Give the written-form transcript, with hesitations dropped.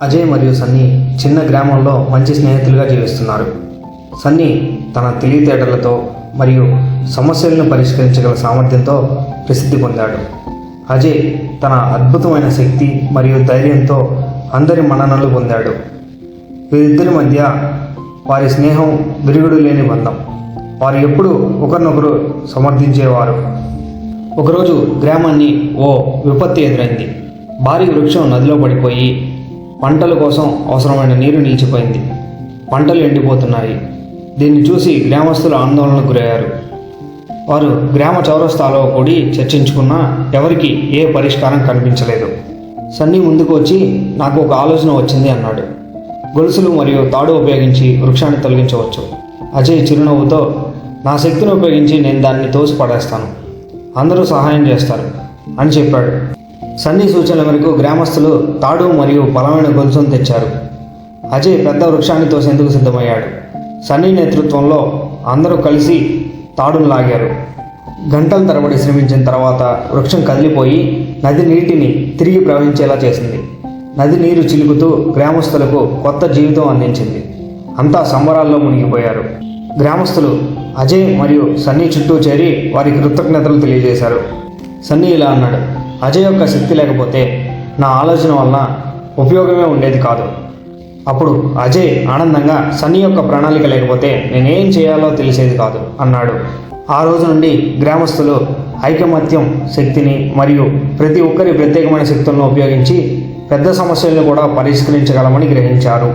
అజయ్ మరియు సన్నీ చిన్న గ్రామంలో మంచి స్నేహితులుగా జీవిస్తున్నారు. సన్నీ తన తెలివితేటలతో మరియు సమస్యలను పరిష్కరించగల సామర్థ్యంతో ప్రసిద్ధి పొందాడు. అజయ్ తన అద్భుతమైన శక్తి మరియు ధైర్యంతో అందరి మన్ననలు పొందాడు. వీరిద్దరి మధ్య వారి స్నేహం విరుగుడు లేని బంధం. వారు ఎప్పుడూ ఒకరినొకరు సమర్థించేవారు. ఒకరోజు గ్రామాన్ని ఓ విపత్తు ఎదురైంది. భారీ వృక్షం నదిలో పడిపోయి పంటల కోసం అవసరమైన నీరు నిలిచిపోయింది. పంటలు ఎండిపోతున్నాయి. దీన్ని చూసి గ్రామస్తులు ఆందోళనకు గురయ్యారు. వారు గ్రామ చౌరస్తాలో కూడి చర్చించుకున్నా ఎవరికి ఏ పరిష్కారం కనిపించలేదు. సన్నీ ముందుకు వచ్చి నాకు ఒక ఆలోచన వచ్చింది అన్నాడు. గొలుసులు మరియు తాడు ఉపయోగించి వృక్షాన్ని తొలగించవచ్చు. అజయ్ చిరునవ్వుతో నా శక్తిని ఉపయోగించి నేను దాన్ని తోసి పడేస్తాను, అందరూ సహాయం చేస్తారు అని చెప్పాడు. సన్నీ సూచనల మేరకు గ్రామస్తులు తాడు మరియు బలమైన గొలుసును తెచ్చారు. అజయ్ పెద్ద వృక్షాన్ని తోసేందుకు సిద్ధమయ్యాడు. సన్నీ నేతృత్వంలో అందరూ కలిసి తాడును లాగారు. గంటల తరబడి శ్రమించిన తర్వాత వృక్షం కదిలిపోయి నది నీటిని తిరిగి ప్రవహించేలా చేసింది. నది నీరు చిలుకుతూ గ్రామస్తులకు కొత్త జీవితం అందించింది. అంతా సంబరాల్లో మునిగిపోయారు. గ్రామస్తులు అజయ్ మరియు సన్నీ చుట్టూ చేరి వారి కృతజ్ఞతలు తెలియజేశారు. సన్నీ ఇలా అన్నాడు, అజయ్ యొక్క శక్తి లేకపోతే నా ఆలోచన వలన ఉపయోగమే ఉండేది కాదు. అప్పుడు అజయ్ ఆనందంగా సన్నీ యొక్క ప్రణాళిక లేకపోతే నేనేం చేయాలో తెలిసేది కాదు అన్నాడు. ఆ రోజు నుండి గ్రామస్తులు ఐకమత్యం శక్తిని మరియు ప్రతి ఒక్కరి ప్రత్యేకమైన శక్తులను ఉపయోగించి పెద్ద సమస్యలను కూడా పరిష్కరించగలమని గ్రహించారు.